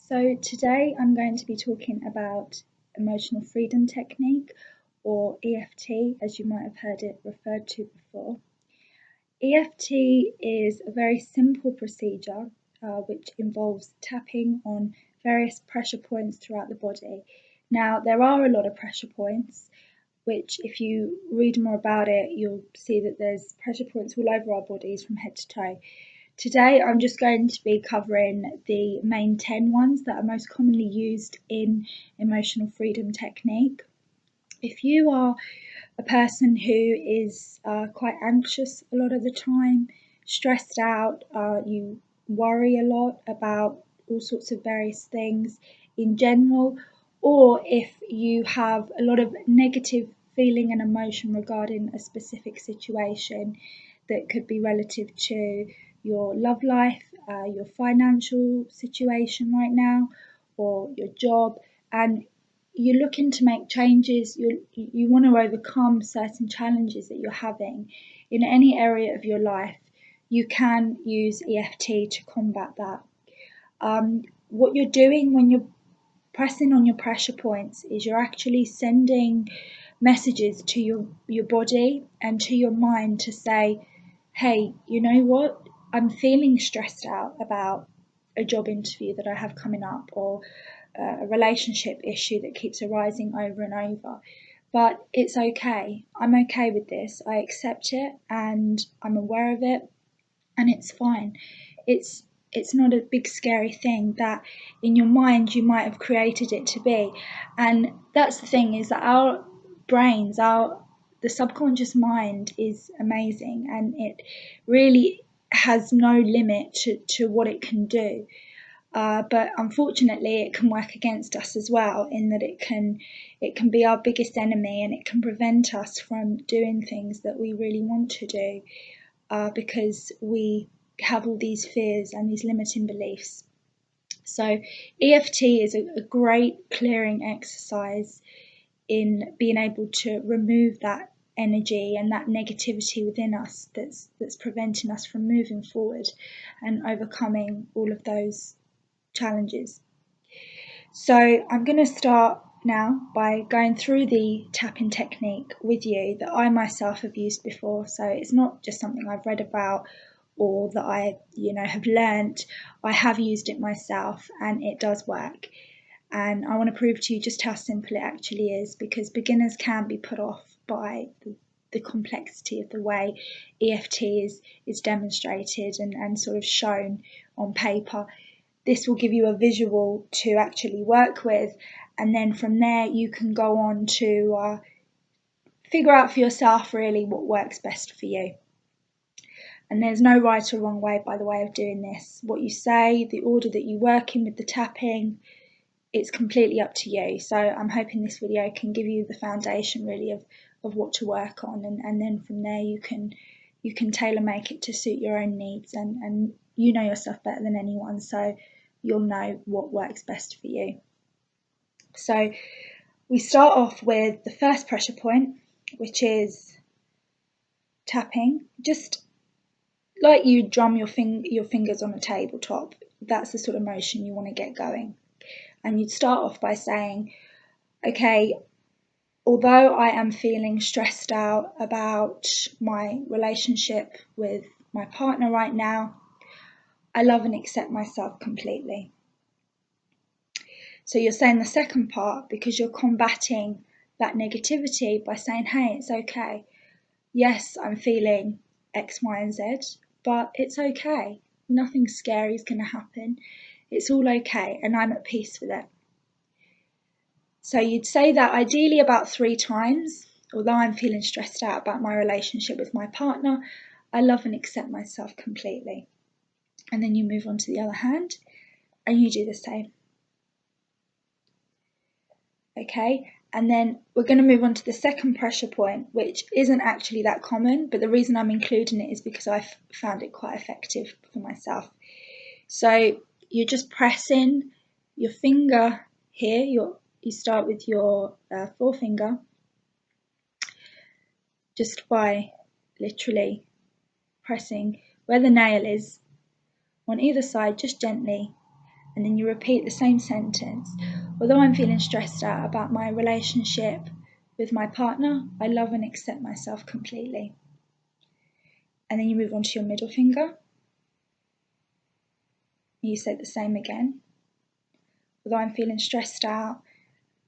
So today I'm going to be talking about emotional freedom technique, or EFT, as you might have heard it referred to before. EFT is a very simple procedure which involves tapping on various pressure points throughout the body. Now, there are a lot of pressure points, which if you read more about it, you'll see that there's pressure points all over our bodies from head to toe. Today I'm just going to be covering the main 10 ones that are most commonly used in emotional freedom technique. If you are a person who is quite anxious a lot of the time, stressed out, you worry a lot about all sorts of various things in general, or if you have a lot of negative feeling and emotion regarding a specific situation that could be relative to your love life, your financial situation right now, or your job, and you're looking to make changes, you want to overcome certain challenges that you're having in any area of your life, you can use EFT to combat that. What you're doing when you're pressing on your pressure points is you're actually sending messages to your body and to your mind to say, hey, you know what? I'm feeling stressed out about a job interview that I have coming up, or a relationship issue that keeps arising over and over. But it's okay. I'm okay with this. I accept it and I'm aware of it, and it's fine. It's not a big scary thing that in your mind you might have created it to be. And that's the thing, is that our brains, the subconscious mind is amazing, and it really has no limit to what it can do. But unfortunately, it can work against us as well, in that it can be our biggest enemy, and it can prevent us from doing things that we really want to do, because we have all these fears and these limiting beliefs. So EFT is a great clearing exercise in being able to remove that energy and that negativity within us that's preventing us from moving forward and overcoming all of those challenges. So I'm going to start now by going through the tapping technique with you that I myself have used before. So it's not just something I've read about or that I have learnt. I have used it myself, and it does work. And I want to prove to you just how simple it actually is, because beginners can be put off by the complexity of the way EFT is demonstrated and sort of shown on paper. This will give you a visual to actually work with, and then from there you can go on to figure out for yourself really what works best for you. And there's no right or wrong way, by the way, of doing this. What you say, the order that you work in with the tapping, it's completely up to you. So I'm hoping this video can give you the foundation really of what to work on, and then from there you can tailor make it to suit your own needs, and you know yourself better than anyone, so you'll know what works best for you. So we start off with the first pressure point, which is tapping, just like you drum your fingers on a tabletop. That's the sort of motion you want to get going. And you'd start off by saying, okay, although I am feeling stressed out about my relationship with my partner right now, I love and accept myself completely. So you're saying the second part because you're combating that negativity by saying, hey, it's okay. Yes, I'm feeling X, Y, and Z, but it's okay. Nothing scary is going to happen. It's all okay, and I'm at peace with it. So you'd say that ideally about 3 times. Although I'm feeling stressed out about my relationship with my partner, I love and accept myself completely. And then you move on to the other hand and you do the same. Okay, and then we're going to move on to the second pressure point, which isn't actually that common, but the reason I'm including it is because I've found it quite effective for myself. So you're just pressing your finger here, you start with your forefinger, just by literally pressing where the nail is on either side, just gently, and then you repeat the same sentence. Although I'm feeling stressed out about my relationship with my partner, I love and accept myself completely. And then you move on to your middle finger. You say the same again. Although I'm feeling stressed out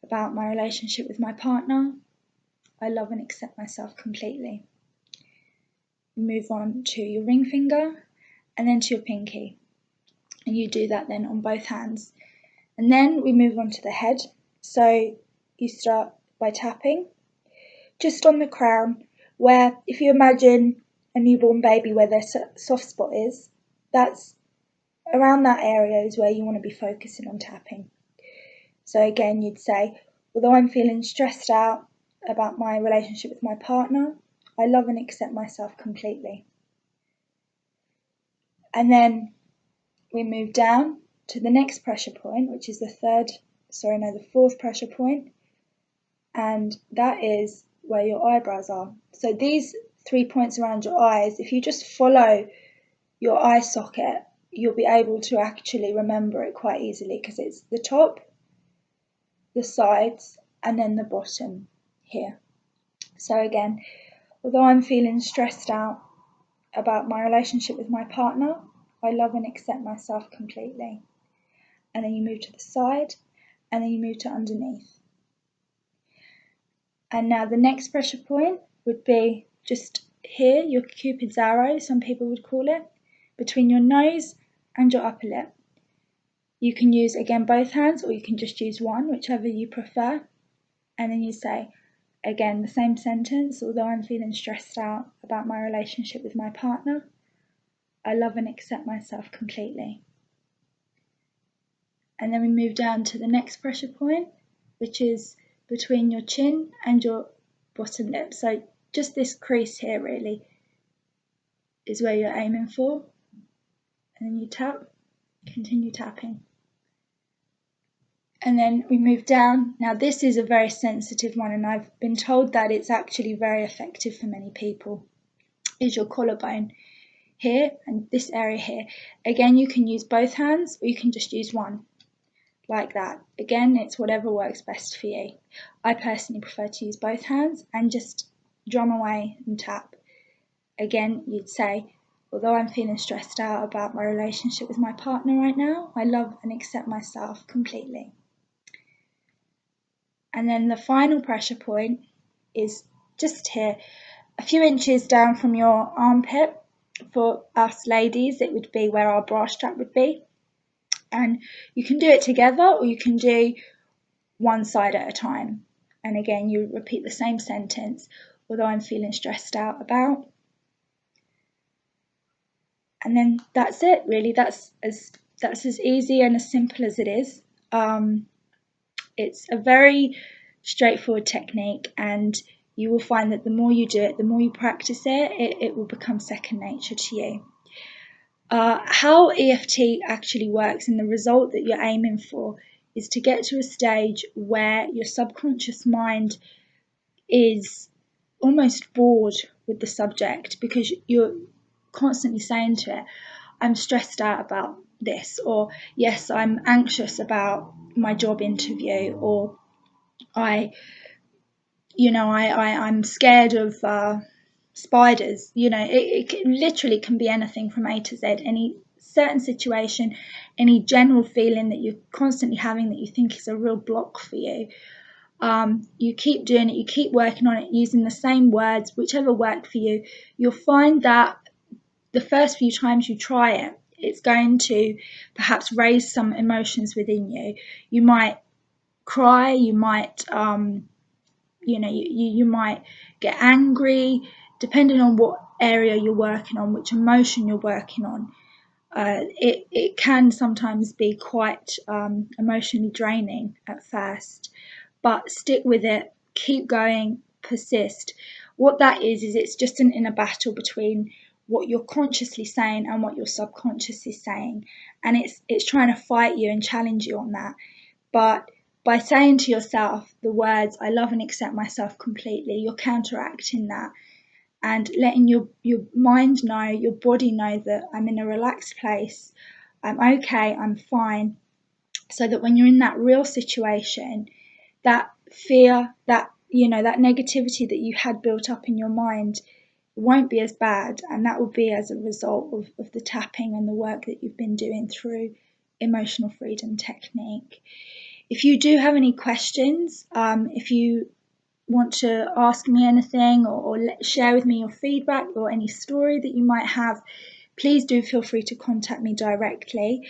about my relationship with my partner, I love and accept myself completely. You move on to your ring finger and then to your pinky. And you do that then on both hands. And then we move on to the head. So you start by tapping just on the crown, where if you imagine a newborn baby where their soft spot is, that's around that area is where you want to be focusing on tapping. So again, you'd say, although I'm feeling stressed out about my relationship with my partner, I love and accept myself completely. And then we move down to the next pressure point, which is the fourth pressure point, and that is where your eyebrows are. So these 3 points around your eyes, if you just follow your eye socket, you'll be able to actually remember it quite easily, because it's the top, the sides, and then the bottom here. So again, although I'm feeling stressed out about my relationship with my partner, I love and accept myself completely. And then you move to the side, and then you move to underneath. And now the next pressure point would be just here, your Cupid's arrow, some people would call it, between your nose and your upper lip. You can use, again, both hands, or you can just use one, whichever you prefer. And then you say, again, the same sentence, although I'm feeling stressed out about my relationship with my partner, I love and accept myself completely. And then we move down to the next pressure point, which is between your chin and your bottom lip. So just this crease here really is where you're aiming for. And then you tap, continue tapping. And then we move down. Now this is a very sensitive one, and I've been told that it's actually very effective for many people, is your collarbone here and this area here. Again, you can use both hands or you can just use one, like that. Again, it's whatever works best for you. I personally prefer to use both hands and just drum away and tap. Again, you'd say, although I'm feeling stressed out about my relationship with my partner right now, I love and accept myself completely. And then the final pressure point is just here, a few inches down from your armpit. For us ladies, it would be where our bra strap would be. And you can do it together, or you can do one side at a time. And again, you repeat the same sentence, although I'm feeling stressed out about. And then that's it, really. That's as easy and as simple as it is. It's a very straightforward technique, and you will find that the more you do it, the more you practice it, it will become second nature to you. How EFT actually works, and the result that you're aiming for, is to get to a stage where your subconscious mind is almost bored with the subject, because you're constantly saying to it, I'm stressed out about this, or yes, I'm anxious about my job interview, or I'm scared of spiders. It literally can be anything from A to Z, any certain situation, any general feeling that you're constantly having that you think is a real block for you. You keep doing it, you keep working on it, using the same words, whichever work for you. You'll find that the first few times you try it, it's going to perhaps raise some emotions within you. You might cry, you might you might get angry, depending on what area you're working on, which emotion you're working on. It can sometimes be quite emotionally draining at first, but stick with it, keep going, persist. What that is it's just an inner battle between what you're consciously saying and what your subconscious is saying, and it's trying to fight you and challenge you on that. But by saying to yourself the words, I love and accept myself completely, you're counteracting that and letting your mind know, your body know that I'm in a relaxed place, I'm okay, I'm fine, so that when you're in that real situation, that fear, that that negativity that you had built up in your mind won't be as bad, and that will be as a result of the tapping and the work that you've been doing through emotional freedom technique. If you do have any questions, if you want to ask me anything, or share with me your feedback or any story that you might have, please do feel free to contact me directly.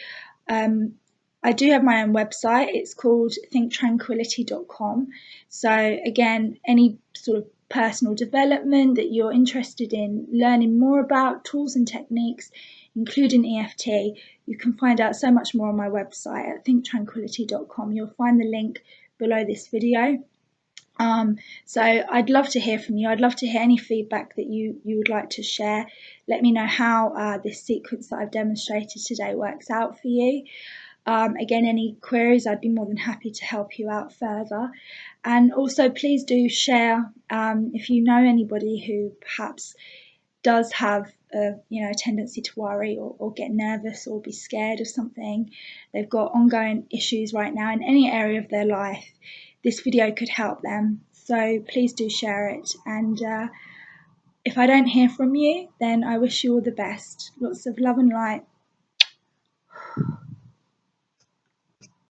I do have my own website. It's called thinktranquility.com. So again, any sort of personal development that you're interested in learning more about, tools and techniques, including EFT, you can find out so much more on my website at thinktranquility.com. You'll find the link below this video. So I'd love to hear from you. I'd love to hear any feedback that you would like to share. Let me know how this sequence that I've demonstrated today works out for you. Again, any queries, I'd be more than happy to help you out further. And also, please do share if you know anybody who perhaps does have a tendency to worry or get nervous or be scared of something. They've got ongoing issues right now in any area of their life. This video could help them. So please do share it. And if I don't hear from you, then I wish you all the best. Lots of love and light.